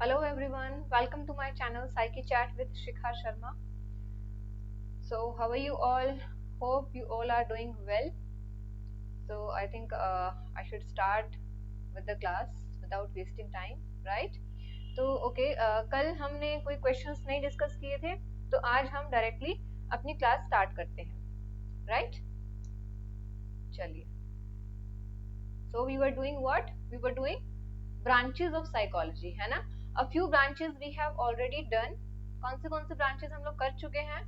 Hello everyone, welcome to my channel Psyche Chat with Shikha Sharma. So, how are you all? Hope you all are doing well. So, I think I should start with the class without wasting time, right? तो okay कल हमने कोई questions नहीं discuss किए थे, तो आज हम डायरेक्टली अपनी क्लास स्टार्ट करते हैं, राइट? चलिए. So we were doing what? We were doing branches of psychology, है ना? A few branches we have already done. कौन से branches हम लोग कर चुके हैं?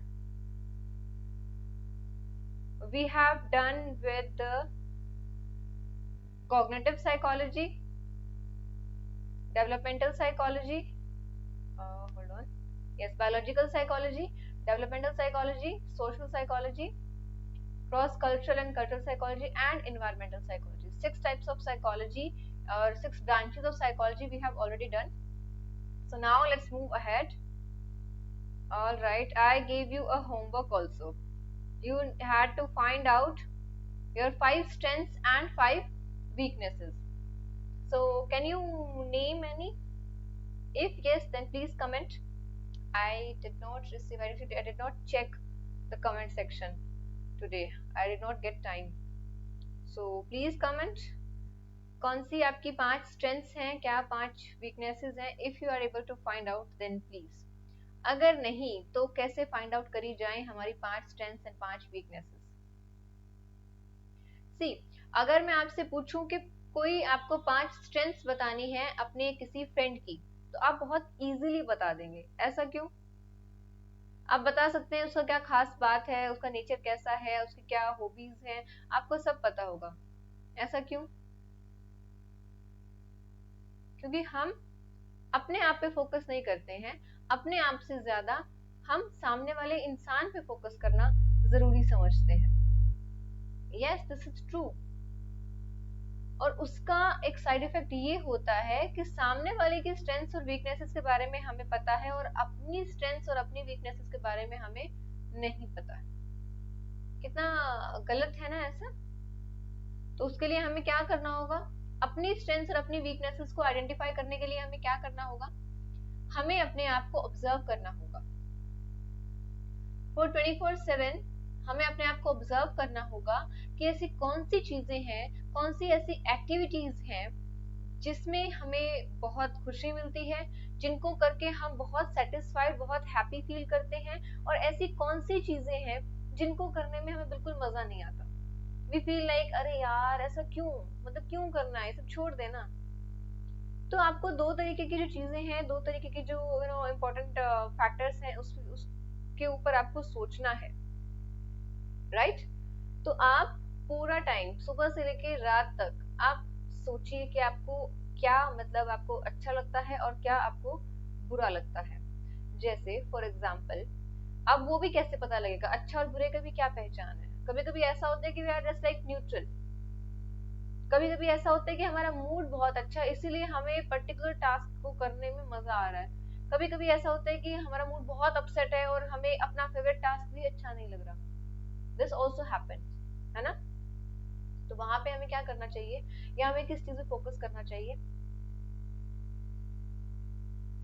We have done with the cognitive psychology, developmental psychology, hold on, yes, biological psychology, developmental psychology, social psychology, cross cultural and cultural psychology, and environmental psychology. Six types of psychology or six branches of psychology we have already done. So now let's move ahead. All right, I gave you a homework also. You had to find out your 5 strengths and 5 weaknesses. So can you name any? If yes, then please comment. I did not receive, I did not check the comment section today. I did not get time. So please comment. कौन सी आपकी 5 strengths हैं, क्या 5 weaknesses हैं? If you are able to find out, then please. अगर नहीं तो कैसे find out करी जाए हमारी 5 strengths and 5 weaknesses? सी, अगर मैं आपसे पूछूं कि कोई आपको 5 strengths बतानी है अपने किसी फ्रेंड की, तो आप बहुत इजीली बता देंगे. ऐसा क्यों? आप बता सकते हैं उसका क्या खास बात है, उसका नेचर कैसा है, उसकी क्या हॉबीज हैं, आपको सब पता होगा. ऐसा क्यों? क्योंकि हम अपने आप पे फोकस नहीं करते हैं. अपने आप से ज्यादा हम सामने वाले इंसान पे फोकस करना जरूरी समझते हैं. Yes, this is true. और उसका एक साइड इफेक्ट ये होता है कि सामने वाले की स्ट्रेंथ्स और वीकनेसेस के बारे में हमें पता है और अपनी स्ट्रेंथ्स और अपनी वीकनेसेस के बारे में हमें नहीं पता है. कितना गलत है ना ऐसा? तो उसके लिए हमें क्या करना होगा? अपनी स्ट्रेंथ्स और अपनी वीकनेसेस को आइडेंटिफाई करने के लिए हमें क्या करना होगा? हमें अपने आप को ऑब्जर्व करना होगा. फॉर 24/7 हमें अपने आप को ऑब्जर्व करना होगा कि ऐसी कौन सी चीजें हैं, कौन सी ऐसी एक्टिविटीज हैं जिसमें हमें बहुत खुशी मिलती है, जिनको करके हम बहुत सेटिस्फाइड, बहुत हैप्पी फील करते हैं, और ऐसी कौन सी चीजें हैं जिनको करने में हमें बिल्कुल मजा नहीं आता. वी फील लाइक अरे यार ऐसा क्यों, मतलब क्यों करना है, सब छोड़ देना. तो आपको दो तरीके की जो चीजें हैं, दो तरीके की जो इम्पोर्टेंट फैक्टर्स हैं, उसके ऊपर आपको सोचना है, राइट? तो आप पूरा टाइम सुबह से लेके रात तक आप सोचिए कि आपको क्या, मतलब आपको अच्छा लगता है और क्या आपको बुरा लगता है. जैसे फॉर एग्जाम्पल, अब वो भी कैसे पता लगेगा? अच्छा और बुरे का भी क्या पहचान है? कभी कभी ऐसा होता है कि we are just like neutral. कभी कभी ऐसा होता है कि हमारा मूड बहुत अच्छा है, इसीलिए हमें पर्टिकुलर टास्क को करने में मजा आ रहा है. कभी कभी ऐसा होता है कि हमारा मूड बहुत अपसेट है और हमें अपना फेवरेट टास्क भी अच्छा नहीं लग रहा. दिस ऑल्सो हैपेंस, है ना? तो वहां पे हमें क्या करना चाहिए, या हमें किस चीज पे फोकस करना चाहिए?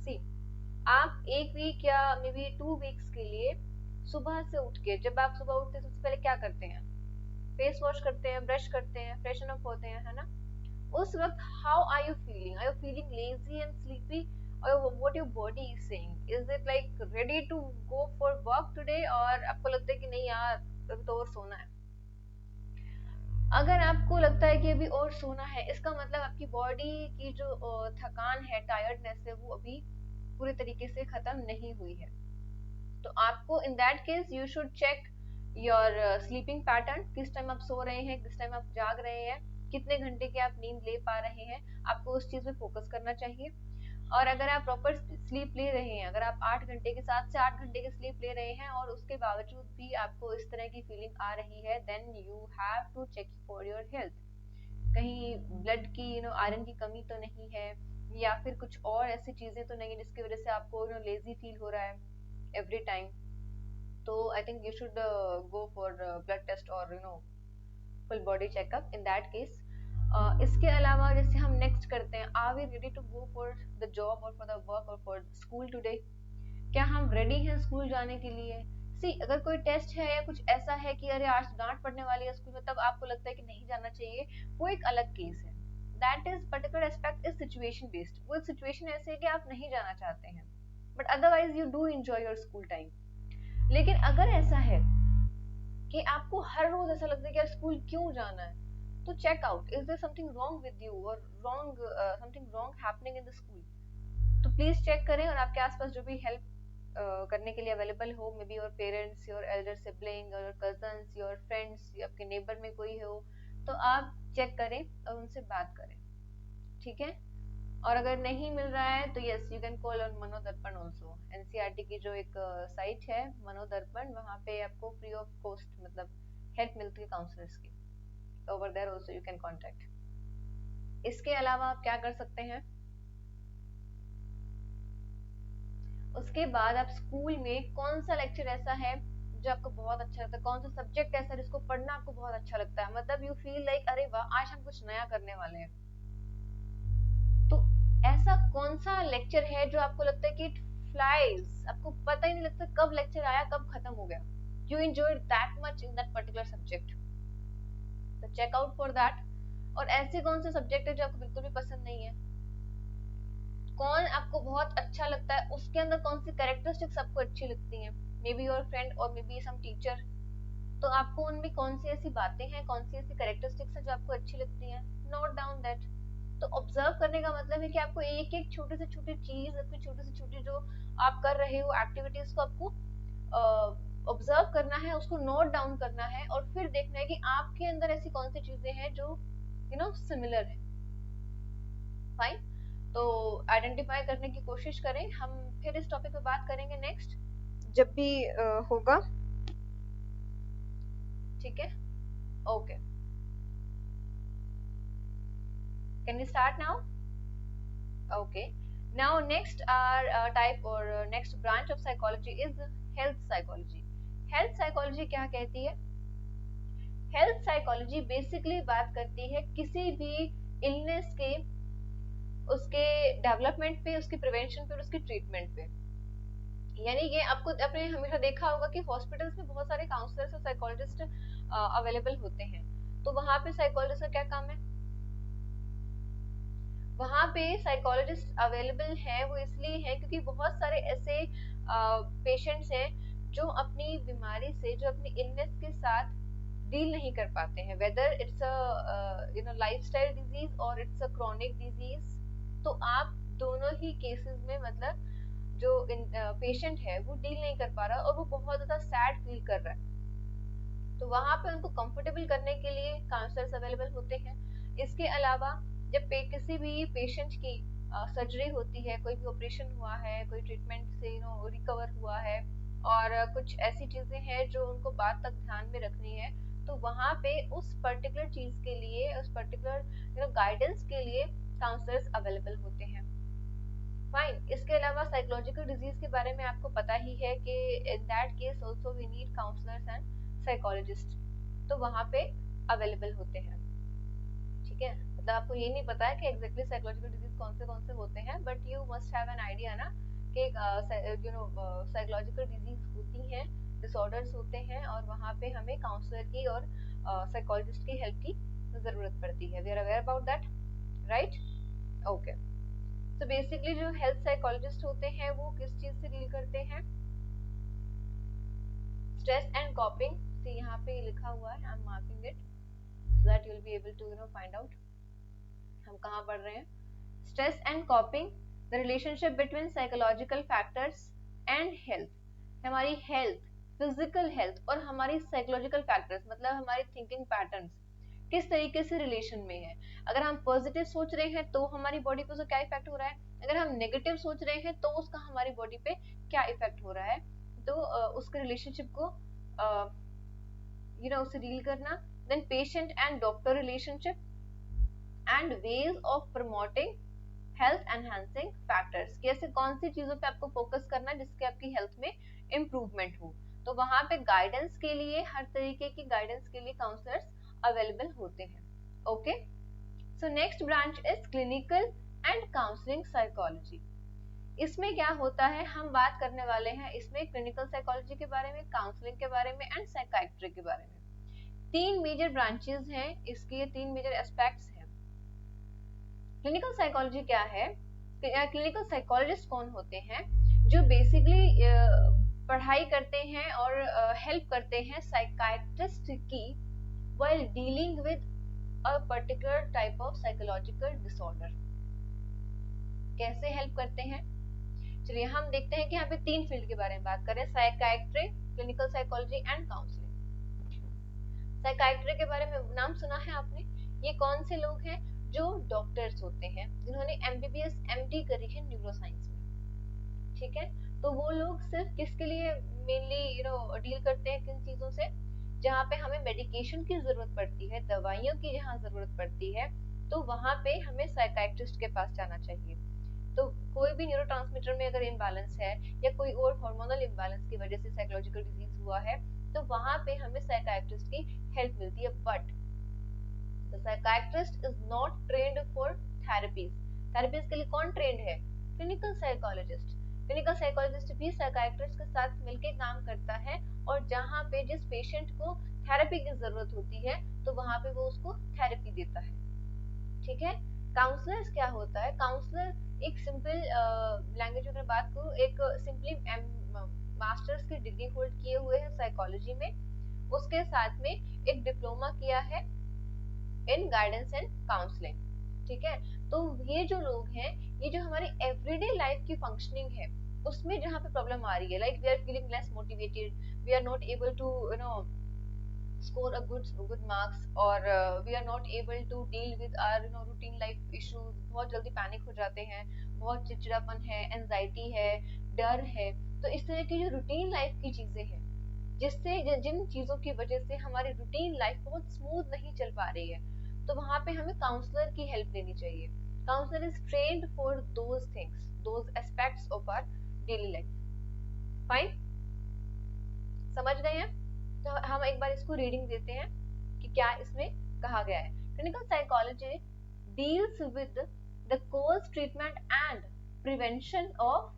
सी, आप 1 वीक या मे बी 2 वीक्स के लिए सुबह से उठ के, जब आप सुबह उठते हैं सबसे पहले क्या करते हैं? फेस वॉश करते हैं, ब्रश करते हैं, फ्रेशन अप होते हैं, है ना? उस वक्त how are you feeling? Are you feeling lazy and sleepy, और what your body is saying? Is it like ready to go for work today, और आपको लगता है कि नहीं यार अभी तो और सोना है? अगर आपको लगता है कि अभी और सोना है, इसका मतलब आपकी बॉडी की जो थकान है, टायर्डनेस है, वो अभी पूरे तरीके से खत्म नहीं हुई है. तो आपको in that case you should check your sleeping pattern. किस टाइम आप सो रहे हैं, किस टाइम आप जाग रहे हैं, कितने घंटे की आप नींद ले पा रहे हैं. आपको उस चीज पे फोकस करना चाहिए. और अगर आप प्रॉपर स्लीप ले रहे हैं, अगर आप 8 घंटे के, 7 से 8 घंटे की स्लीप ले रहे हैं और उसके बावजूद भी आपको इस तरह की फीलिंग आ रही है, then you have to check for your health. कहीं ब्लड की आयरन की कमी तो नहीं है, या फिर कुछ और ऐसी चीजें तो नहीं जिसकी वजह से आपको लेजी फील हो रहा है एवरी टाइम. तो I think you should go for blood test और full body checkup in that case. इसके अलावा जैसे हम नेक्स्ट करते हैं, are we ready to go for the job और फॉर द वर्क और फॉर स्कूल टुडे? क्या हम रेडी हैं स्कूल जाने के लिए? सी, अगर कोई टेस्ट है या कुछ ऐसा है कि अरे आज डांट पड़ने वाली है स्कूल में, तब आपको लगता है कि नहीं जाना चाहिए, वो एक अलग केस है। That is particular aspect is situation based. वो एक सिचुएशन ऐसे है कि आप नहीं जाना चाहते हैं, but otherwise you do enjoy your school time. लेकिन अगर ऐसा है कि आपको हर रोज ऐसा लगता है कि यार स्कूल क्यों जाना है, तो check out, is there something wrong with you और wrong something wrong happening in the school? तो प्लीज चेक करें, और आपके आसपास जो भी हेल्प करने के लिए अवेलेबल हो, may be your parents, your Elder sibling, your cousins, your friends, या आपके नेबर में कोई हो, तो आप चेक करें और उनसे बात करें, ठीक है? और अगर नहीं मिल रहा है तो yes, you can call on Manodarpan also. NCERT की जो एक साइट है मनोदर्पण, वहाँ पे आपको फ्री ऑफ कॉस्ट मतलब हेल्प मिलती है काउंसलर्स की। Over there also you can contact. इसके अलावा आप क्या कर सकते हैं? उसके बाद आप स्कूल में कौन सा लेक्चर ऐसा है जो आपको बहुत अच्छा लगता है, कौन सा सब्जेक्ट ऐसा है जिसको पढ़ना आपको बहुत अच्छा लगता है, मतलब यू फील लाइक अरे वाह आज हम कुछ नया करने वाले हैं। तो ऐसा कौन सा लेक्चर है जो आपको लगता है कि इट फ्लाइज, आपको पता ही नहीं लगता कब लेक्चर आया कब खत्म हो गया, you enjoyed that much in that particular subject, तो चेक आउट फॉर दैट। और ऐसे कौन से सब्जेक्ट है जो आपको बिल्कुल भी पसंद नहीं है, कौन आपको बहुत अच्छा लगता है, उसके अंदर कौन सी कैरेक्टरिस्टिक्स आपको अच्छी लगती हैं, मे बी योर फ्रेंड और मे बी सम टीचर, तो आपको उनमें कौन सी ऐसी बातें हैं, कौन सी ऐसी कैरेक्टरिस्टिक्स हैं जो आपको अच्छी लगती हैं, नोट डाउन दैट। तो ऑब्जर्व करने का मतलब है कि आपको एक एक छोटी से छोटी चीज, अपनी छोटी से छोटी जो आप कर रहे हो एक्टिविटीज को आपको ऑब्जर्व करना है, उसको नोट डाउन करना है, और फिर देखना है कि आपके अंदर ऐसी कौन सी चीजें हैं जो सिमिलर है। फाइन, तो आइडेंटिफाई करने की कोशिश करें। हम फिर इस टॉपिक पे बात करेंगे नेक्स्ट जब भी होगा, ठीक है? Okay, can we start now? Okay. Now next our type or next branch of psychology is health psychology. Health psychology क्या कहती है? Health psychology basically बात करती है किसी भी illness के, उसके डेवलपमेंट पे, उसकी प्रिवेंशन पे और उसकी ट्रीटमेंट पे। यानी ये आपको आपने हमेशा देखा होगा कि हॉस्पिटल्स में बहुत सारे काउंसलर्स और साइकोलॉजिस्ट अवेलेबल होते हैं, तो वहां पे साइकोलॉजिस्ट का क्या काम है? वहां पे साइकोलॉजिस्ट अवेलेबल है वो इसलिए है क्योंकि बहुत सारे ऐसे पेशेंट्स हैं जो अपनी बीमारी से, जो अपनी इलनेस के साथ डील नहीं कर पाते हैं, whether it's a lifestyle disease और इट्स अ क्रॉनिक डिजीज। तो आप दोनों ही केसेस में मतलब जो पेशेंट है वो डील नहीं कर पा रहा और वो बहुत ज्यादा सैड फील कर रहा है, तो वहां पे उनको कंफर्टेबल करने के लिए काउंसलर्स अवेलेबल होते हैं। इसके अलावा जब किसी भी पेशेंट की सर्जरी होती है, कोई भी ऑपरेशन हुआ है, कोई ट्रीटमेंट से रिकवर हुआ है, और कुछ ऐसी चीजें हैं जो उनको बाद तक ध्यान में रखनी है, तो वहां पे उस पर्टिकुलर चीज के लिए, उस पर्टिकुलर गाइडेंस के लिए काउंसलर्स अवेलेबल होते हैं। फाइन, इसके अलावा साइकोलॉजिकल डिजीज के बारे में आपको पता ही है कि in that case also we need counsellors and psychologist, तो वहां पे अवेलेबल होते हैं, ठीक है? मतलब आपको ये नहीं पता है कि एग्जैक्टली साइकोलॉजिकल डिजीज कौन से होते हैं, but you must have an idea ना कि साइकोलॉजिकल डिजीज होती हैं, डिसऑर्डर्स होते हैं, और वहां पे हमें काउंसलर की और साइकोलॉजिस्ट की हेल्प की जरूरत पड़ती है। We are aware about that, right? Okay, तो बेसिकली जो हेल्थ साइकोलॉजिस्ट होते हैं वो किस चीज से डील करते हैं? स्ट्रेस एंड कॉपिंग, सी यहाँ पे लिखा हुआ है, I am marking it so that you will be able to find out हम कहाँ पढ़ रहे हैं। Stress and कॉपिंग, the relationship between psychological factors and health, हमारी हेल्थ, फिजिकल हेल्थ और हमारी साइकोलॉजिकल फैक्टर्स मतलब हमारी थिंकिंग पैटर्न्स किस तरीके से रिलेशन में है। अगर हम पॉजिटिव सोच रहे हैं तो हमारी बॉडी पे उसका क्या इफेक्ट हो रहा है, अगर हम नेगेटिव सोच रहे हैं तो उसका हमारी बॉडी पे क्या इफेक्ट हो रहा है, तो उसके रिलेशनशिप को उसे डील करना। Then patient and doctor relationship and ways of promoting health enhancing factors, कैसे कौन सी चीजों पे आपको फोकस करना है जिससे आपकी हेल्थ में इम्प्रूवमेंट हो, तो वहां पे गाइडेंस के लिए, हर तरीके की गाइडेंस के लिए काउंसलर्स अवेलेबल होते हैं। Okay, so next branch is clinical and counselling psychology. इसमें क्या होता है, हम बात करने वाले हैं इसमें क्लिनिकल साइकोलॉजी के बारे में, काउंसलिंग के बारे में एंड साइकाइट्री के बारे में। तीन मेजर ब्रांचेस हैं इसके, तीन मेजर एस्पेक्ट्स हैं। क्लिनिकल साइकोलॉजी क्या है? क्लिनिकल साइकोलॉजिस्ट कौन होते हैं? जो बेसिकली पढ़ाई करते हैं और हेल्प करते हैं साइकाइट्रिस्ट की while dealing with a particular type of psychological disorder। कैसे हेल्प करते हैं? चलिए हम देखते हैं कि यहाँ पे तीन फील्ड के बारे में बात करें, psychiatry, clinical psychology and counselling. Psychiatry के बारे में नाम सुना है आपने? ये कौन से लोग हैं? जो डॉक्टर्स होते हैं जिन्होंने एमबीबीएस एमडी करी है न्यूरोसाइंस में, ठीक है। तो वो लोग सिर्फ किसके लिए मेनली डील करते हैं, किन चीजों से? जहाँ पे हमें मेडिकेशन की जरूरत पड़ती है, दवाइयों की जहाँ जरूरत पड़ती है, तो वहां पे हमें साइकाइट्रिस्ट के पास जाना चाहिए। तो कोई भी न्यूरोट्रांसमीटर में अगर इम्बैलेंस है या कोई और हार्मोनल इम्बैलेंस की वजह से साइकोलॉजिकल डिजीज हुआ है, तो वहां पे हमें साइकाइट्रिस्ट की हेल्प मिलती है। But the psychiatrist is not trained for therapies. Therapies के लिए कौन ट्रेंड है? Clinical psychologist. क्लिनिकल साइकोलॉजिस्ट भी साइकाइट्रिस्ट के साथ मिलकर काम करता है, और जहाँ पे जिस पेशेंट को थेरेपी की जरूरत होती है तो वहां पे वो उसको थेरेपी देता है, ठीक है। काउंसलर्स क्या होता है? काउंसलर एक सिंपल लैंग्वेज में बात करूं, एक सिंपली मास्टर्स की डिग्री होल्ड किए हुए हैं साइकोलॉजी में, उसके साथ में एक डिप्लोमा किया है इन गाइडेंस एंड काउंसलिंग, ठीक है। तो ये जो लोग हैं, ये जो हमारी एवरीडे लाइफ की फंक्शनिंग है उसमें जहाँ पे प्रॉब्लम आ रही है, like we are feeling less motivated, we are not able to score a good marks, or we are not able to deal with our routine life issues। बहुत जल्दी पैनिक हो जाते हैं, बहुत चिड़चिड़ापन है, एंजाइटी है, डर है। तो इस तरह की जो रूटीन लाइफ की चीजें हैं, जिससे जिन चीजों की वजह से हमारी रूटीन लाइफ बहुत स्मूथ नहीं चल पा रही है, तो वहां पे हमें काउंसलर की हेल्प लेनी चाहिए। Counsellor is trained for those things, those aspects of our daily life. Fine, समझ गए हैं? तो हम एक बार इसको रीडिंग देते हैं कि क्या इसमें कहा गया है। Clinical psychology deals with the cause, treatment and prevention of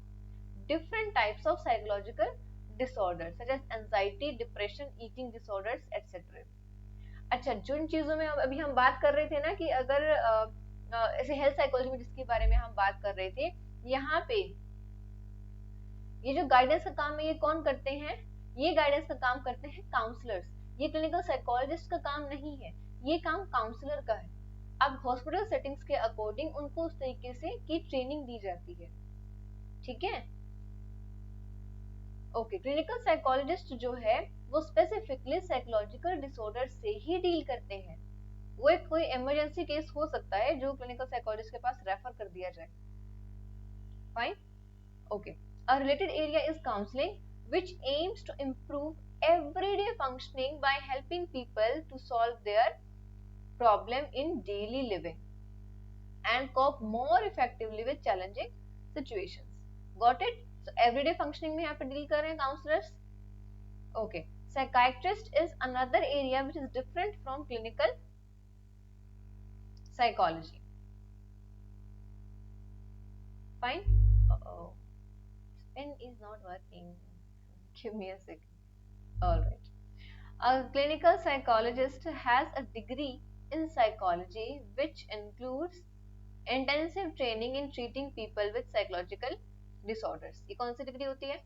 different types of psychological disorders such as anxiety, depression, eating disorders etcetera. अच्छा, जिन चीजों में अभी हम बात कर रहे थे ना कि अगर ऐसे हेल्थ साइकोलॉजी में जिसके बारे में हम बात कर रहे थे, यहाँ पे ये जो गाइडेंस का काम है ये कौन करते हैं? ये गाइडेंस का काम करते हैं काउंसलर्स। ये क्लिनिकल साइकोलॉजिस्ट का काम नहीं है, ये काम काउंसलर का है। अब हॉस्पिटल सेटिंग्स के अकॉर्डिंग उनको उस तरीके से की ट्रेनिंग दी जाती है, ठीक है। ओके, क्लिनिकल साइकोलॉजिस्ट जो है वो स्पेसिफिकली साइकोलॉजिकल डिसऑर्डर से ही डील करते हैं। वो एक कोई इमरजेंसी केस हो सकता है जो क्लिनिकल साइकोलॉजिस्ट के पास रेफर कर दिया जाए। Fine, okay. A related area is counseling, which aims to improve everyday functioning by helping people to solve their problem in daily living and cope more effectively with challenging situations. Got it? So everyday functioning में यहाँ पे deal कर रहे हैं counselors. Okay. Psychiatrist is another area which is different from clinical psychology. Fine. Uh-oh. Pen is not working. Give me a second. All right. A clinical psychologist has a degree in psychology which includes intensive training in treating people with psychological disorders. ये कौन सी degree होती है?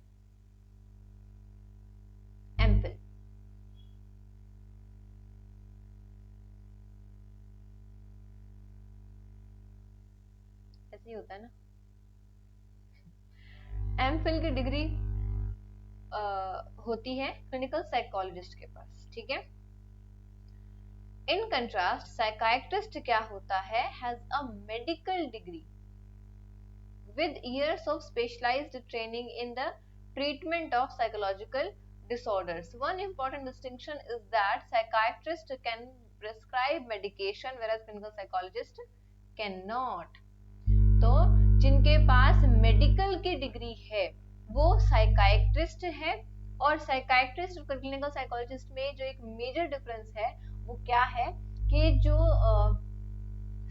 MPhil. ऐसे ही होता है ना? MPhil की degree होती है क्लिनिकल साइकोलॉजिस्ट के पास, ठीक है। इन कंट्रास्ट साइकाइट्रिस्ट क्या होता है? Has a medical degree with years of specialized training in the treatment of psychological disorders. One important distinction is that psychiatrist can prescribe medication whereas clinical psychologist cannot. तो जिनके पास medical की degree है वो psychiatrist है, और psychiatrist और clinical psychologist में जो एक मेजर डिफरेंस है वो क्या है कि जो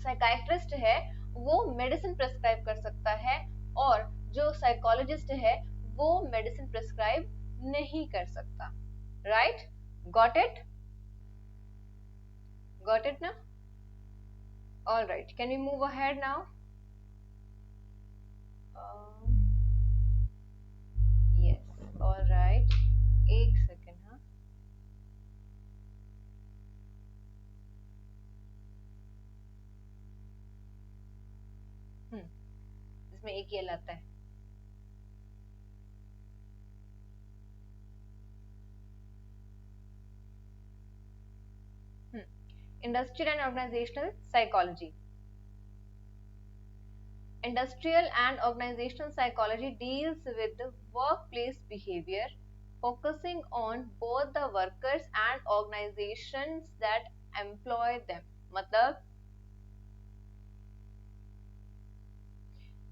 साइकाइट्रिस्ट है वो मेडिसिन प्रेस्क्राइब कर सकता है और जो साइकोलॉजिस्ट है वो मेडिसिन प्रेस्क्राइब नहीं कर सकता. Right? Got it? Got it ना? All right, can we move ahead now? Yes, all right, एक सेकेंड. हाँ, इसमें एक ये लाता है. Industrial and organizational psychology. Industrial and organizational psychology deals with the workplace behavior, focusing on both the workers and organizations that employ them. मतलब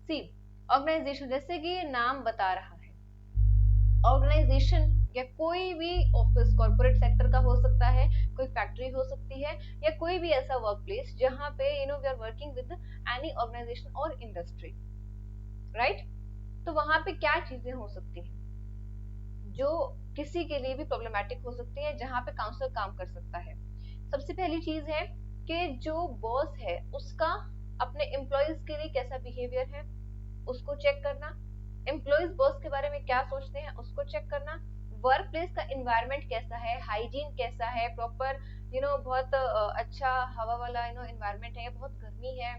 सी organisation, जैसे कि ये नाम बता रहा है, ऑर्गेनाइजेशन या कोई भी ऑफिस कॉर्पोरेट सेक्टर का हो सकता है, कोई फैक्ट्री हो सकती है, या कोई भी ऐसा वर्क प्लेस जहां पे we are working with any organisation और इंडस्ट्री. राइट? तो वहां पे क्या चीजें हो सकती हैं जो किसी के लिए भी प्रॉब्लमेटिक हो सकती है, जहां पे काउंसलर काम कर सकता है. सबसे पहली चीज है कि जो बॉस है उसका अपने एम्प्लॉयज के लिए कैसा बिहेवियर है उसको चेक करना, एम्प्लॉयज बॉस के बारे में क्या सोचते हैं उसको चेक करना, वर्क प्लेस का एनवायरनमेंट कैसा है, हाइजीन कैसा है, प्रॉपर बहुत अच्छा हवा वाला एनवायरनमेंट है, बहुत गर्मी है,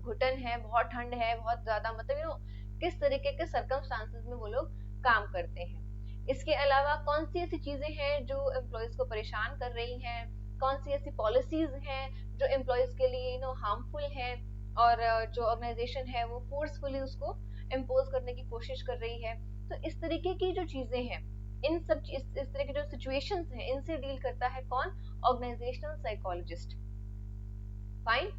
घुटन है, बहुत ठंड है, बहुत ज्यादा, मतलब किस तरीके के सर्कमस्टांसेस में वो लोग काम करते हैं. इसके अलावा कौन सी ऐसी चीजें हैं जो एम्प्लॉयज को परेशान कर रही हैं, कौन सी ऐसी पॉलिसीज हैं जो एम्प्लॉयज के लिए हार्मफुल हैं और जो ऑर्गेनाइजेशन है वो फोर्सफुली उसको इम्पोज करने की कोशिश कर रही है. तो इस तरीके की जो चीजें हैं, इन सब इस तरह की जो सिचुएशंस हैं, इनसे डील करता है कौन? Organisational psychologist. फाइन.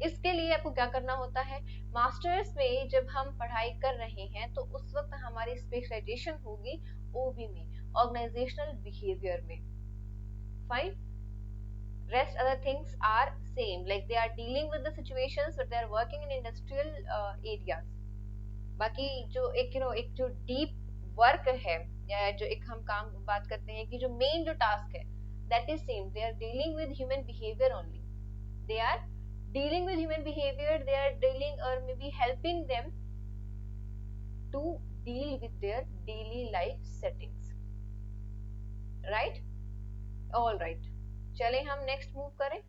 इसके लिए आपको क्या करना होता है, मास्टर्स में जब हम पढ़ाई कर रहे हैं तो उस वक्त हमारी स्पेशलाइजेशन होगी ओबी में, ऑर्गेनाइजेशनल बिहेवियर में. Fine. rest other things are same, like they are dealing with the situations but they are working in industrial areas. बाकी जो एक जो डीप वर्क है या जो एक हम काम बात करते हैं कि जो मेन जो टास्क है that is same, they are dealing with human behavior only, they are dealing with human behavior, they are dealing or maybe helping them to deal with their daily life settings. right? all right, चले हम next move करें.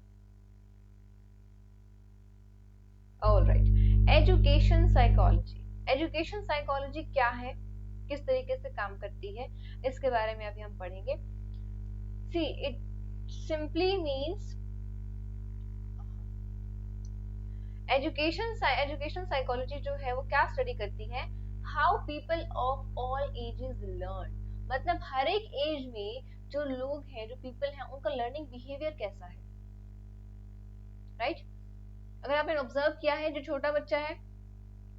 All right, education psychology. Education psychology क्या है, किस तरीके से काम करती है, इसके बारे में अभी हम पढ़ेंगे. See it simply means education psychology जो है वो क्या स्टडी करती है, how people of all ages learn. मतलब हर एक एज में जो लोग हैं, जो पीपल हैं, उनका लर्निंग बिहेवियर कैसा है. राइट? अगर आपने ऑब्जर्व किया है, जो छोटा बच्चा है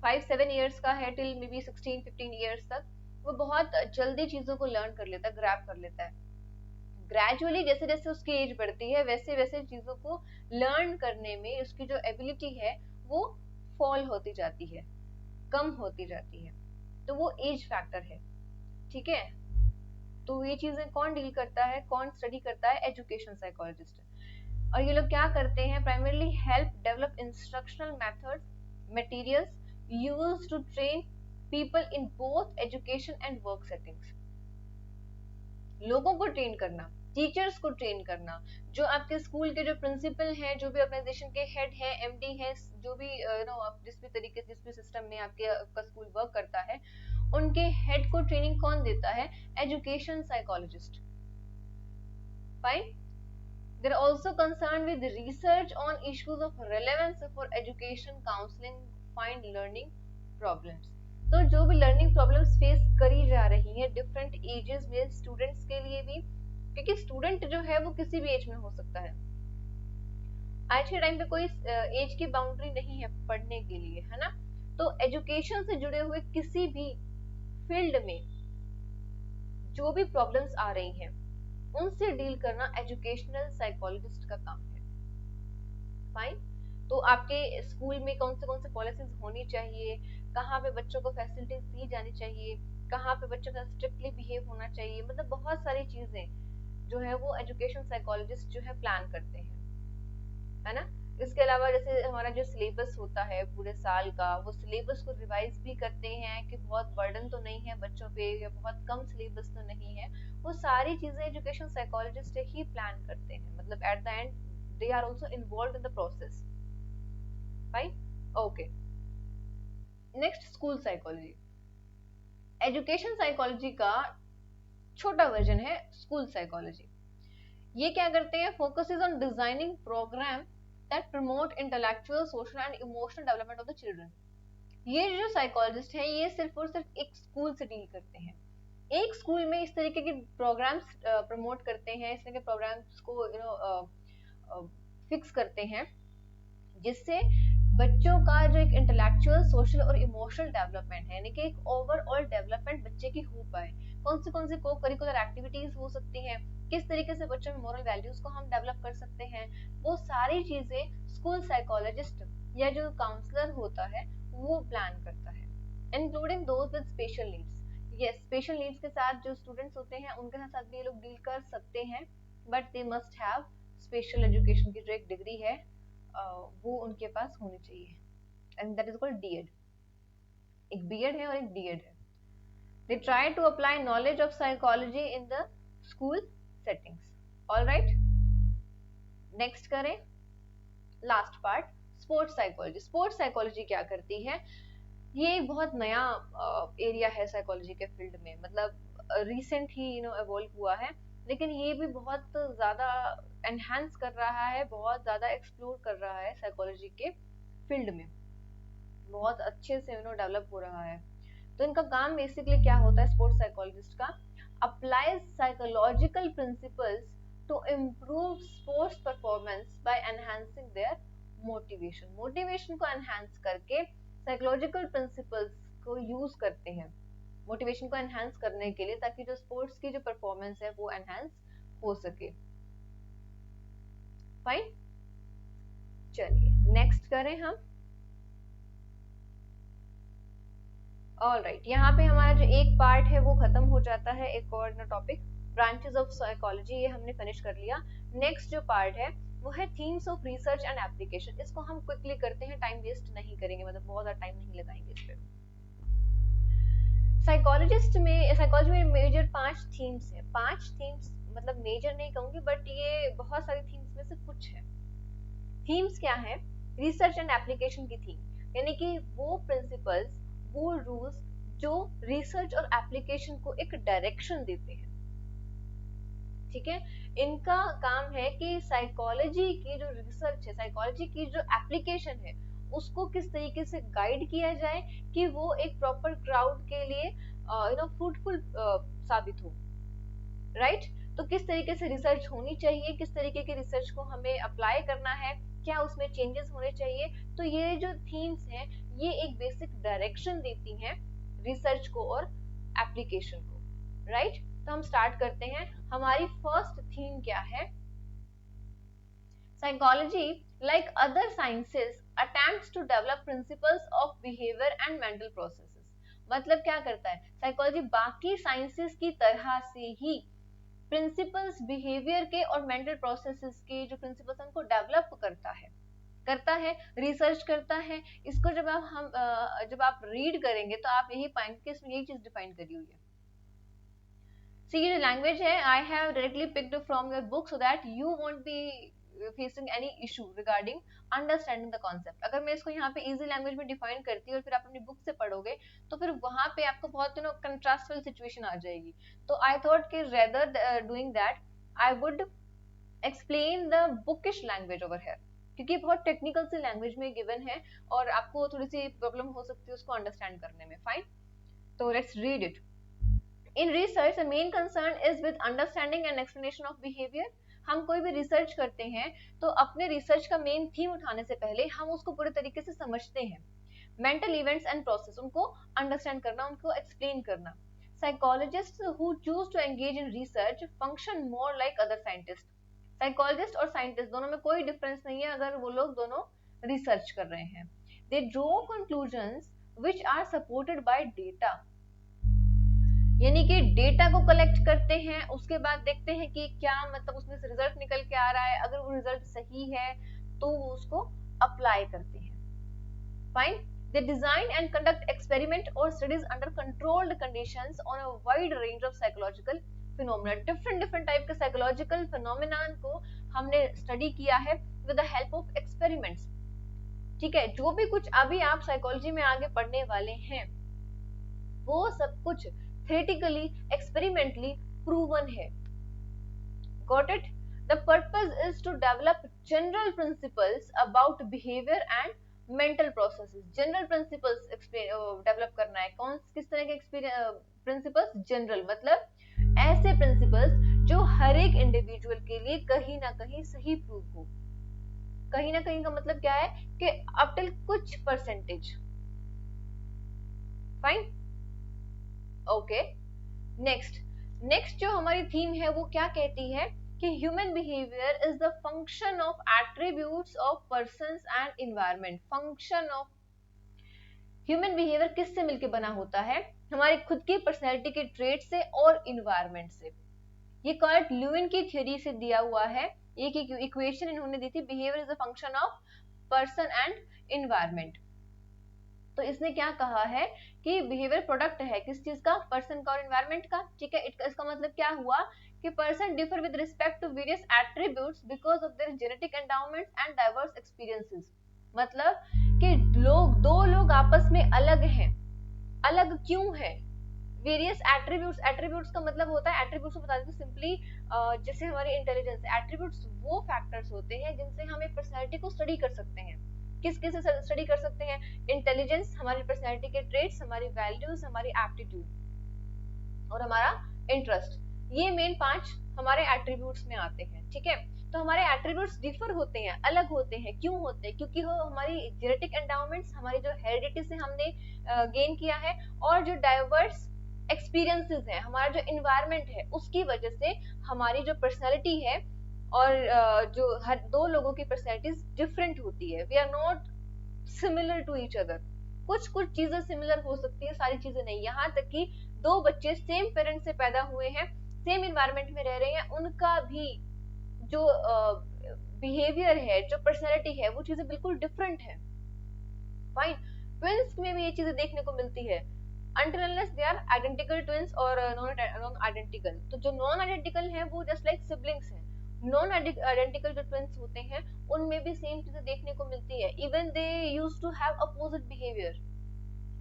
5-7 इयर्स का है टिल मे बी 16-15 इयर्स तक, वो बहुत जल्दी चीजों को लर्न कर लेता है, ग्रैब कर लेता है. ग्रेजुअली जैसे जैसे उसकी एज बढ़ती है वैसे वैसे चीजों को लर्न करने में उसकी जो एबिलिटी है वो फॉल होती जाती है, कम होती जाती है. तो वो एज फैक्टर है. ठीक है? तो ये चीजें कौन डील करता है, कौन स्टडी करता है? Education psychologist. और ये लोग क्या करते हैं, primarily help develop instructional methods, materials used to train people in both education and work settings. लोगों को ट्रेन करना, टीचर्स को ट्रेन करना, जो आपके स्कूल के जो प्रिंसिपल हैं, जो भी ऑर्गेनाइजेशन के हेड हैं, एमडी हैं, जो भी आप जिस भी तरीके से जिस भी सिस्टम में आपका स्कूल वर्क करता है, उनके हेड को ट्रेनिंग कौन देता है? Education psychologist. Fine. They are also concerned with research on issues of relevance for education, counseling, find learning problems. तो जो भी लर्निंग प्रॉब्लम्स फेस करी जा रही है डिफरेंट एजेस में स्टूडेंट्स के लिए भी, क्योंकि स्टूडेंट जो है वो किसी भी एज में हो सकता है. आज के टाइम पे कोई एज की बाउंड्री नहीं है पढ़ने के लिए, है ना? तो एजुकेशन से जुड़े हुए किसी भी फील्ड में जो भी प्रॉब्लम्स आ रही हैं उनसे डील करना एजुकेशनल साइकोलॉजिस्ट का काम है. फाइन. तो आपके स्कूल में कौन से पॉलिसीज होनी चाहिए, कहाँ पे बच्चों को फैसिलिटीज दी जानी चाहिए, कहाँ पे बच्चों का स्ट्रिक्टली बिहेव होना चाहिए, मतलब बहुत सारी चीजें जो है वो एजुकेशन साइकोलॉजिस्ट जो है प्लान करते हैं, है ना। इसके अलावा जैसे हमारा जो सिलेबस होता है पूरे साल का, वो सिलेबस को रिवाइज भी करते हैं कि बहुत बर्डन तो नहीं है बच्चों पे या बहुत कम सिलेबस तो नहीं है। वो सारी चीजें एजुकेशन साइकोलॉजिस्ट ही प्लान करते हैं, मतलब at the end they are also involve in the process. Fine, okay. Next, school psychology. Education psychology का छोटा वर्जन है स्कूल साइकोलॉजी। ये क्या करते हैं, focuses on designing program that promote intellectual, social and emotional development of the children. ये जो psychologist है ये सिर्फ और सिर्फ एक स्कूल से डील करते हैं। एक स्कूल में इस तरीके के प्रोग्राम्स प्रमोट करते हैं, इस तरह के प्रोग्राम्स को फिक्स करते हैं जिससे बच्चों का जो एक इंटेलेक्चुअल, सोशल और इमोशनल डेवलपमेंट है, यानी कि एक ओवरऑल डेवलपमेंट बच्चे की हो पाए। कौन सी को करिकुलर एक्टिविटीज हो सकती हैं, किस तरीके से बच्चों में मोरल वैल्यूज को हम डेवलप कर सकते हैं, वो सारी चीजें स्कूल साइकोलॉजिस्ट या जो काउंसलर होता है वो प्लान करता है। Including those with special needs. Yes, special needs के साथ जो स्टूडेंट्स होते हैं उनके साथ भी ये लोग डील कर सकते हैं, but they must have special education की जो एक डिग्री है वो उनके पास होनी चाहिए, and that is called DEd. एक बीएड है और एक डीएड है। They try to apply knowledge of psychology in the school settings. Alright, next करें last part, sports psychology. Sports psychology क्या करती है, ये एक बहुत नया एरिया है साइकोलॉजी के फील्ड में, मतलब रिसेंट ही एवॉल्व हुआ है, लेकिन ये भी बहुत ज्यादा एनहांस कर रहा है, बहुत ज्यादा एक्सप्लोर कर रहा है साइकोलॉजी के फील्ड में, बहुत अच्छे से डेवलप हो रहा है। तो इनका काम बेसिकली क्या होता है स्पोर्ट्स साइकोलॉजिस्ट का, apply psychological principles to improve sports performance by enhancing their motivation. Motivation को एनहांस करके साइकोलॉजिकल प्रिंसिपल्स को यूज करते हैं मोटिवेशन को एनहांस करने के लिए, ताकि जो स्पोर्ट्स की जो परफॉर्मेंस है वो एनहांस हो सके। फाइन, चलिए नेक्स्ट करें हम। ऑलराइट, यहाँ पे हमारा जो एक पार्ट है वो खत्म हो जाता है। एक और टॉपिक, ब्रांचेस ऑफ साइकोलॉजी, ये हमने फिनिश कर लिया। नेक्स्ट जो पार्ट है वो है themes of research and application. इसको हम क्विकली करते हैं, टाइम वेस्ट नहीं करेंगे, मतलब बहुत ज्यादा टाइम नहीं लगाएंगे इस पे। साइकोलॉजी में मेजर 5 थीम्स हैं। 5 थीम्स मतलब मेजर नहीं कहूंगी, बट ये बहुत सारी थीम्स में से कुछ है। थीम्स क्या है, रिसर्च एंड एप्लीकेशन की थीम, यानी कि वो प्रिंसिपल्स, वो रूल्स जो रिसर्च और एप्लीकेशन को एक डायरेक्शन देते हैं। ठीक है, इनका काम है कि साइकोलॉजी की जो रिसर्च है, साइकोलॉजी की जो एप्लीकेशन है, उसको किस तरीके से गाइड किया जाए कि वो एक प्रॉपर क्राउड के लिए फ्रूटफुल साबित हो। राइट, तो किस तरीके से रिसर्च होनी चाहिए, किस तरीके की रिसर्च को हमें अप्लाई करना है, क्या उसमें चेंजेस होने चाहिए। तो ये जो थीम्स हैं ये एक बेसिक डायरेक्शन देती हैं रिसर्च को और एप्लीकेशन को। राइट, तो हम स्टार्ट करते हैं। हमारी फर्स्ट थीम क्या है, psychology like other sciences attempts to develop principles of behaviour and mental processes. मतलब क्या करता है साइकोलॉजी, बाकी साइंसेस की तरह से ही प्रिंसिपल्स, बिहेवियर के और मेंटल प्रोसेसेस के जो प्रिंसिपल्स उनको डेवलप करता है, रिसर्च करता है। इसको जब आप रीड करेंगे तो आप यही पाएंगे कि इसमें यही चीज डिफाइन करी हुई है। सी जो लैंग्वेज है, I have directly picked from your book so that you won't be facing any issue regarding understanding the concept. अगर मैं इसको यहाँ पे इजी लैंग्वेज में डिफाइन करती हूँ और फिर आप अपनी बुक से पढ़ोगे तो फिर वहां पे आपको बहुत कंट्रास्टफुल सिचुएशन आ जाएगी। तो आई थॉट कि rather doing that I would explain the bookish language over here, क्योंकि बहुत टेक्निकल सी लैंग्वेज में गिवन है और आपको थोड़ी सी प्रॉब्लम हो सकती है उसको अंडरस्टैंड करने में। फाइन, तो let's read it. In research, the main concern is with understanding and explanation of behavior. हम कोई भी रिसर्च करते हैं तो अपने रिसर्च का मेन थीम उठाने से पहले हम उसको पूरे तरीके से समझते हैं। मेंटल इवेंट्स एंड प्रोसेस, उनको अंडरस्टैंड करना, उनको एक्सप्लेन करना। Psychologist who choose to engage in research function more like other scientist. Psychologist और साइंटिस्ट दोनों में कोई डिफरेंस नहीं है, अगर वो लोग दोनों रिसर्च कर रहे हैं। They draw conclusions which are supported by data, यानी कि डेटा को कलेक्ट करते हैं, उसके बाद देखते हैं कि क्या मतलब उसमें से रिजल्ट निकल के आ रहा है, अगर वो रिजल्ट सही है तो वो उसको अप्लाई करते हैं। Fine. They design and conduct experiment or studies under controlled conditions on a wide range of psychological phenomena. different type के psychological phenomenon को हमने स्टडी किया है with the help of experiments। ठीक है, जो भी कुछ अभी आप साइकोलॉजी में आगे पढ़ने वाले हैं वो सब कुछ theoretically experimentally proven है। Got it? The purpose is to develop general principles about behavior and mental processes. General principles develop करना है। कौन किस तरह के प्रिंसिपल्स? जनरल मतलब ऐसे प्रिंसिपल्स जो हर एक इंडिविजुअल के लिए कहीं ना कहीं सही प्रूव हो। कहीं ना कहीं का मतलब क्या है कि अप टिल कुछ परसेंटेज। Fine, okay. नेक्स्ट जो हमारी थीम है वो क्या कहती है कि human behaviour is the function of attributes of persons and environment. Function of human behaviour किससे मिलकर बना होता है? हमारी खुद की पर्सनैलिटी के ट्रेट से और एनवायरनमेंट से। ये कार्ल ल्यूइन की थ्योरी से दिया हुआ है। एक इक्वेशन इन्होंने दी थी, behaviour is the function of person and environment. तो इसने क्या कहा है कि बिहेवियर प्रोडक्ट है किस चीज का? पर्सन का और एनवायरनमेंट का। ठीक है, इसका मतलब क्या हुआ कि person differ with respect to various attributes because of their genetic endowments and diverse experiences. मतलब कि दो लोग आपस में अलग हैं। अलग क्यों है? वेरियस एट्रीब्यूट्स का मतलब होता है, एट्रीब्यूट्स को बता दें तो सिंपली जैसे हमारी इंटेलिजेंस, एट्रीब्यूट्स वो फैक्टर्स होते हैं जिनसे हम एक पर्सनैलिटी को स्टडी कर सकते हैं। किस किस से स्टडी कर सकते हैं? इंटेलिजेंस, हमारी पर्सनैलिटी के ट्रेट्स, हमारी वैल्यूज, हमारी एप्टीट्यूड और हमारा इंटरेस्ट। ये मेन 5 हमारे एट्रीब्यूट्स में आते हैं। ठीक है, तो हमारे एट्रीब्यूट्स डिफर होते हैं, अलग होते हैं। क्यों होते हैं? क्योंकि वो हमारी जेनेटिक एंडाउमेंट्स, हमारी जो हेरिडिटी से हमने गेन किया है, और जो डाइवर्स एक्सपीरियंसेस है, हमारा जो एनवायरनमेंट है, उसकी वजह से हमारी जो पर्सनैलिटी है और जो हर दो लोगों की पर्सनैलिटीज डिफरेंट होती है। We are not similar to each other. कुछ चीजें सिमिलर हो सकती है, सारी चीजें नहीं। यहाँ तक कि 2 बच्चे सेम पेरेंट्स से पैदा हुए हैं, सेम एनवायरनमेंट में रह रहे हैं, उनका भी जो बिहेवियर है, जो पर्सनैलिटी है, वो चीजें बिल्कुल डिफरेंट है। फाइन। ट्विंस में भी ये चीजें देखने को मिलती है until unless they are identical twins or non identical। तो जो नॉन आइडेंटिकल हैं वो जस्ट लाइक सिबलिंग्स हैं। नॉन आइडेंटिकल जो ट्विंस होते हैं उनमें भी सेम चीजें देखने को मिलती है। Even they used to have opposite behaviour.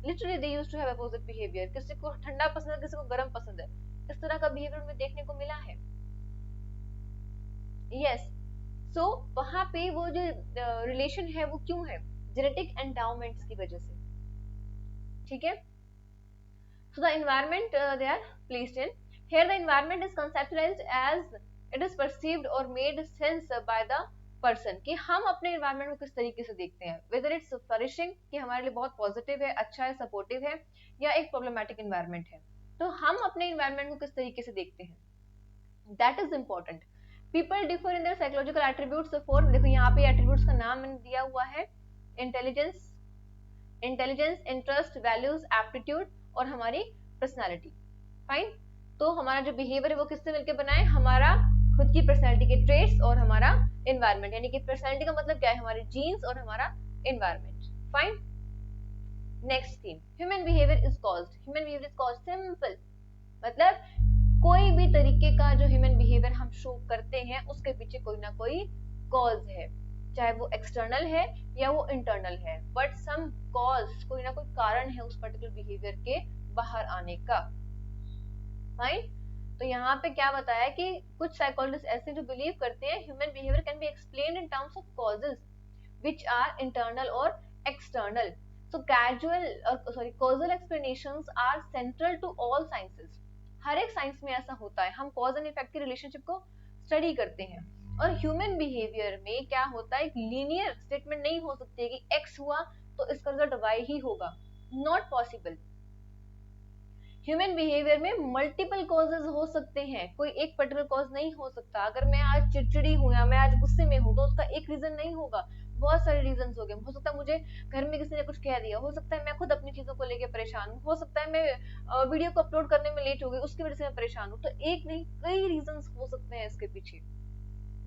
Literally they used to have opposite behaviour. किसी को ठंडा पसंद है, किसी को गर्म पसंद है, इस तरह का बिहेवियर उनमें देखने को मिला है। यस, सो वहां पे वो जो रिलेशन है वो क्यों है? जेनेटिक एंडाउमेंट्स की वजह से। ठीक है, so the environment they are placed in. Here the environment is conceptualized as it is perceived or made sense by the person। कि हम अपने environment को किस तरीके से देखते हैं, whether it's flourishing कि हमारे लिए बहुत positive है, अच्छा है, supportive है, या एक problematic environment है। तो हम अपने environment को किस तरीके से देखते हैं, that is important। People differ in their psychological attributes for, देखो यहाँ पे attributes का नाम मैंने दिया हुआ है, इंटेलिजेंस, इंटरेस्ट, वैल्यूज, एप्टीट्यूड और हमारी पर्सनालिटी। फाइन। तो हमारा जो बिहेवियर है वो किससे मिलकर बना है? हमारा खुद की पर्सनालिटी के ट्रेट्स और हमारा एनवायरनमेंट। यानी कि पर्सनालिटी का मतलब क्या है? हमारे जीन्स और हमारा environment. Fine. Next theme, human behaviour is caused. Human behaviour is caused, simple मतलब कोई भी तरीके का जो ह्यूमन बिहेवियर हम शो करते हैं उसके पीछे कोई ना कोई कॉज है, चाहे वो एक्सटर्नल है या वो इंटरनल है, बट सम कॉज, कोई ना कोई कारण है उस पर्टिकुलर बिहेवियर के बाहर आने का। फाइन। तो यहाँ पे क्या बताया कि कुछ साइकोलॉजिस्ट ऐसे जो बिलीव करते हैं human behaviour can be explained in terms of causes which are internal और external. So causal explanations are central to all sciences. हर एक साइंस में ऐसा होता है, हम कॉज एंड इफेक्ट के रिलेशनशिप को स्टडी करते हैं। और ह्यूमन बिहेवियर में क्या होता है, एक लीनियर स्टेटमेंट नहीं हो सकती है कि एक्स हुआ तो इसका रिजल्ट वाई ही होगा, नॉट पॉसिबल। ह्यूमन बिहेवियर में मल्टीपल कॉजेज हो सकते हैं, कोई एक पर्टिकुलर कॉज नहीं हो सकता। अगर मैं आज चिड़चिड़ी हूँ या मैं आज गुस्से में हूँ तो उसका एक रीजन नहीं होगा, बहुत सारे रीजंस हो गए, हो सकता है मुझे घर में किसी ने कुछ कह दिया, हो सकता है मैं खुद अपनी चीजों को लेके परेशान हूँ, हो सकता है मैं वीडियो को अपलोड करने में लेट हो गई उसकी वजह से मैं परेशान हूँ। तो एक नहीं कई रीजंस हो सकते हैं इसके पीछे।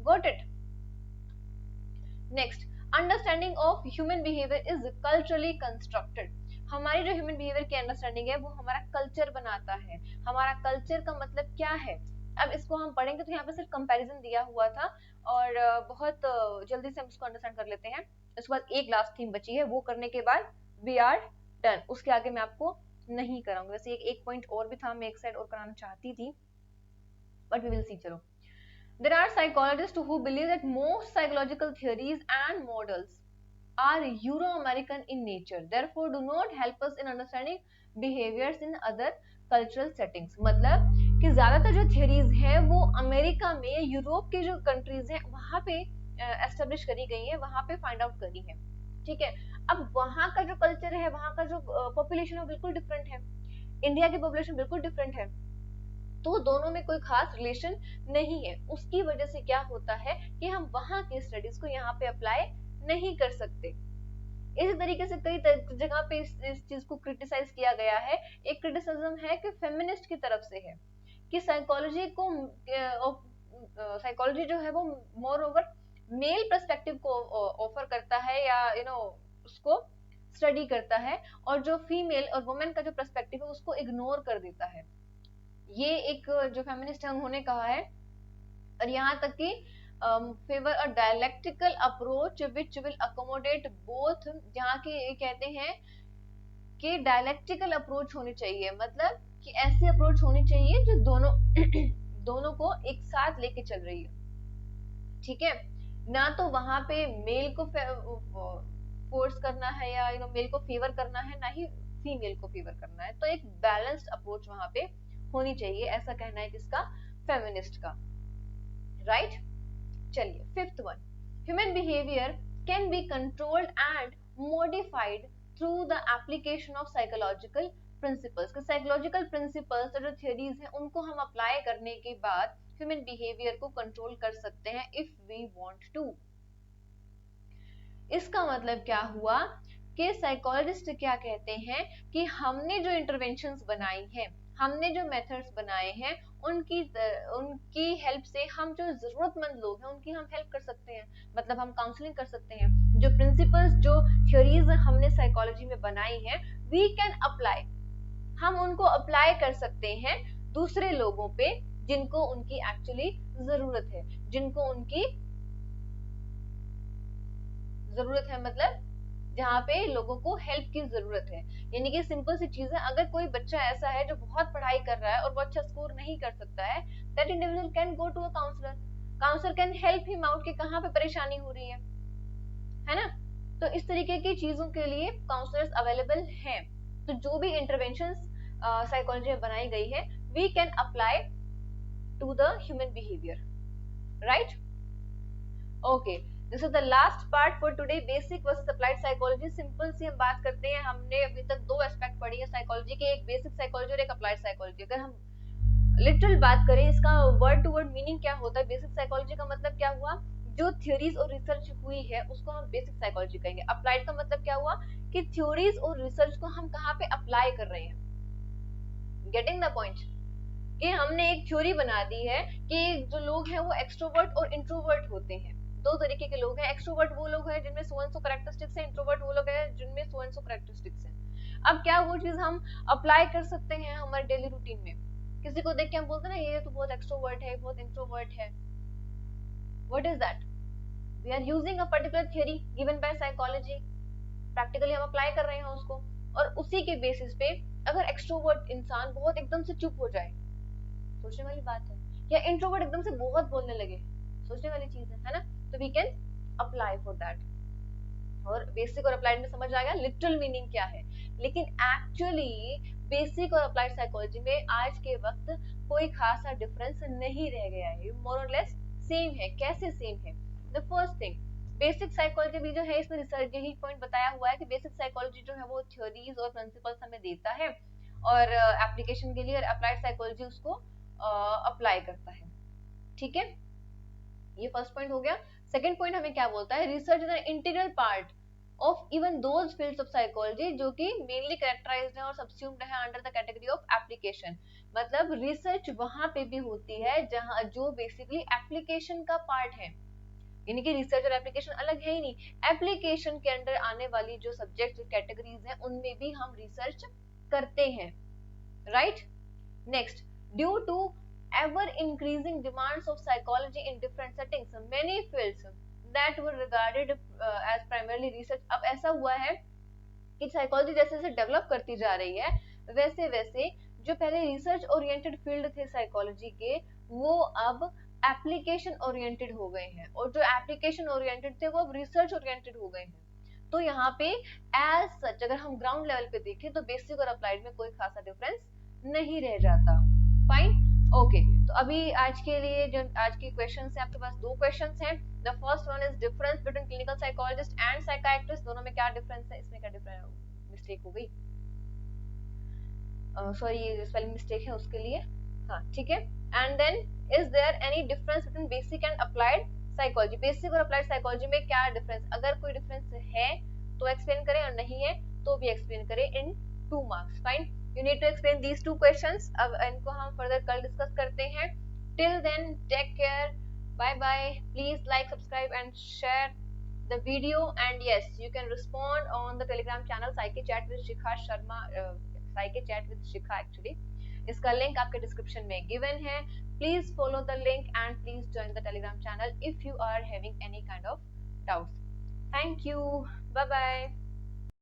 Got it? Next, understanding of human behaviour is culturally constructed. हमारी जो ह्यूमन बिहेवियर की अंडरस्टैंडिंग है वो हमारा कल्चर बनाता है। हमारा कल्चर का मतलब क्या है, अब इसको हम पढ़ेंगे तो यहाँ पे सिर्फ कंपैरिजन दिया हुआ था और बहुत जल्दी से हम इसको अंडरस्टैंड कर लेते हैं। उसके बाद एक लास्ट थीम बची है, वो करने के बाद वी आर डन, उसके आगे मैं आपको नहीं कराऊंगी। वैसे एक पॉइंट और भी था, मैं एक साइड और कराना चाहती थी, बट वी विल सी। चलो, there are psychologists who believe that most psychological theories and models are Euro-American in nature, therefore do not help us in understanding behaviors in other cultural settings। मतलब कि ज्यादातर जो theories है वो America में, Europe के जो कंट्रीज हैं वहां पे एस्टेब्लिश करी गई है, वहां पे फाइंड आउट करी है। ठीक है, अब वहां का जो कल्चर है, वहां का जो पॉपुलेशन है बिल्कुल डिफरेंट है, इंडिया की पॉपुलेशन बिल्कुल डिफरेंट है, तो दोनों में कोई खास रिलेशन नहीं है। उसकी वजह से क्या होता है कि हम वहां के स्टडीज को यहाँ पे अप्लाई नहीं कर सकते। इसी तरीके से कई जगह पे इस चीज को क्रिटिसाइज किया गया है। एक क्रिटिसिज्म है कि फेमिनिस्ट की तरफ से है कि साइकोलॉजी जो है वो मोर ओवर मेल पर्सपेक्टिव को ऑफर करता है, या उसको स्टडी करता है, और जो फीमेल और वुमेन का जो पर्सपेक्टिव है उसको इग्नोर कर देता है। ये एक जो फेमिनिस्ट है उन्होंने कहा है। और यहाँ तक कि favour a dialectical approach which will accommodate both, जहाँ के ये कहते हैं कि डायलेक्टिकल अप्रोच होनी चाहिए, मतलब कि ऐसी अप्रोच होनी चाहिए जो दोनों दोनों को एक साथ लेके चल रही है। ठीक है, ना तो वहां पे मेल को फोर्स करना है या मेल को फेवर करना है, ना ही फीमेल को फेवर करना है। तो एक बैलेंस्ड अप्रोच वहां पे होनी चाहिए, ऐसा कहना है किसका? फेमिनिस्ट का। राइट? चलिए, fifth one, human behaviour can be controlled and modified through the application of psychological principles. Psychological principles और जो थियरीज हैं उनको हम अप्लाई करने के बाद ह्यूमन बिहेवियर को कंट्रोल कर सकते हैं इफ वी वांट टू। इसका मतलब क्या हुआ कि साइकोलॉजिस्ट क्या कहते हैं कि हमने जो इंटरवेंशंस बनाई हैं, हमने जो मेथड्स बनाए हैं, उनकी हेल्प से हम जो जरूरतमंद लोग हैं उनकी हम हेल्प कर सकते हैं। मतलब हम काउंसलिंग कर सकते हैं। जो प्रिंसिपल्स, जो थ्योरीज हमने साइकोलॉजी में बनाई हैं, वी कैन अप्लाई, हम उनको अप्लाई कर सकते हैं दूसरे लोगों पे जिनको उनकी एक्चुअली जरूरत है, जिनको उनकी जरूरत है, मतलब जहाँ पे लोगों को हेल्प की जरूरत है। यानी कि सिंपल सी चीज है, अगर कोई बच्चा ऐसा है जो बहुत पढ़ाई कर रहा है और वो अच्छा स्कोर नहीं कर सकता है, that individual can go to a counsellor, counsellor can help him out कि कहाँ पे परेशानी हो रही है ना? तो इस तरीके की चीजों के लिए काउंसलर्स अवेलेबल हैं। तो जो भी इंटरवेंशंस साइकोलॉजी में बनाई गई है, we can apply to the human behaviour. Right? Okay, this is the last part for today, basic versus applied psychology. Simple सी हम बात करते हैं। हमने अभी तक दो एस्पेक्ट पढ़ी है साइकोलॉजी के, एक बेसिक साइकोलॉजी और एक अप्लाइड साइकोलॉजी। अगर हम लिटरल बात करें, इसका वर्ड टू वर्ड मीनिंग क्या होता है? बेसिक साइकोलॉजी का मतलब क्या हुआ? जो थ्योरीज और रिसर्च हुई है उसको हम बेसिक साइकोलॉजी कहेंगे। अप्लाइड का मतलब क्या हुआ कि थ्योरीज और रिसर्च को हम कहाँ पे अप्लाई कर रहे हैं। Getting the point? कि हमने एक थ्योरी बना दी है कि जो लोग हैं वो एक्सट्रोवर्ट और इंट्रोवर्ट होते हैं। दो तरीके के लोग हैं। एक्सट्रोवर्ट वो लोग हैं जिनमें सो एंड सो कैरेक्टरिस्टिक्स हैं, इंट्रोवर्ट वो लोग हैं जिनमें सो एंड सो कैरेक्टरिस्टिक्स हैं। अब क्या वो चीज हम अप्लाई कर सकते हैं हमारे डेली रूटीन में? किसी को देख के हम बोलते हैं ना ये तो बहुत एक्सट्रोवर्ट है, बहुत इंट्रोवर्ट है। What is that? We are using a particular theory given by psychology, practically हम अप्लाई कर रहे हैं उसको, और उसी के बेसिस पे अगर एक्सट्रोवर्ट इंसान बहुत एकदम से चुप हो जाए, सोचने वाली बात है, या इंट्रोवर्ट एकदम से बहुत बोलने लगे, सोचने वाली चीज है ना? तो we can apply for that. और बेसिक और अप्लाइड में समझ आ गया लिटरल मीनिंग क्या है। लेकिन एक्चुअली बेसिक और अप्लाइड साइकोलॉजी में आज के वक्त कोई खासा डिफरेंस नहीं रह गया है, मोर और लेस सेम है। कैसे सेम है? The first thing, basic psychology भी जो है इसमें रिसर्च यही पॉइंट बताया हुआ है कि बेसिक साइकोलॉजी जो है वो थ्योरीज और प्रिंसिपल्स हमें देता है और एप्लीकेशन के लिए, और अप्लाइड साइकोलॉजी उसको अप्लाई करता है। ठीक है, ये फर्स्ट पॉइंट हो गया। सेकेंड पॉइंट हमें क्या बोलता है, research is an integral part of even those fields of psychology जो कि मेनली कैरेक्टराइज्ड है और सबस्यूम्ड है under the category of application. मतलब रिसर्च वहां पे भी होती है जहां जो बेसिकली एप्लीकेशन का पार्ट है, यानी कि रिसर्च और एप्लीकेशन अलग है ही नहीं, एप्लीकेशन के अंडर आने वाली जो सब्जेक्ट कैटेगरीज हैं उनमें भी हम रिसर्च करते हैं, right. Next, due to ever increasing demands of psychology in different settings, many fields that were regarded as primarily research, अब ऐसा हुआ है कि साइकोलॉजी जैसे जैसे डेवलप करती जा रही है वैसे वैसे जो पहले रिसर्च ओरिएंटेड फील्ड थे साइकोलॉजी के वो अब एप्लीकेशन ओरिएंटेड हो गए हैं, और जो एप्लीकेशन ओरिएंटेड थे वो अब रिसर्च ओरिएंटेड हो गए हैं। तो यहाँ पे एज सच अगर हम ग्राउंड लेवल पे देखें तो बेसिक और अप्लाइड में कोई खासा डिफरेंस नहीं रह जाता। Fine, okay. तो अभी आज के लिए जो आज के क्वेश्चंस हैं, आपके पास दो क्वेश्चंस हैं। The first one is difference between clinical psychologist and psychiatrist, दोनों में क्या डिफरेंस है, इसमें क्या डिफरेंस, मिस्टेक हो गई, सॉरी ये स्पेलिंग मिस्टेक है उसके लिए, हाँ ठीक है। And then is there any difference between basic and applied psychology, basic और अप्लाइड साइकोलॉजी में क्या डिफरेंस, अगर कोई डिफरेंस है तो एक्सप्लेन करें और नहीं है तो भी एक्सप्लेन करें इन 2 marks. Fine, you need to explain these 2 questions। अब इनको हम further कल डिस्कस करते हैं। till then take care, bye bye, please like, subscribe and share the video, and yes you can respond on the telegram channel Psyche Chat with Shikha Sharma, Psyche Chat with Shikha actually, इसका link आपके description में given है। Please follow the link and please join the Telegram channel if you are having any kind of doubts. Thank you, bye bye.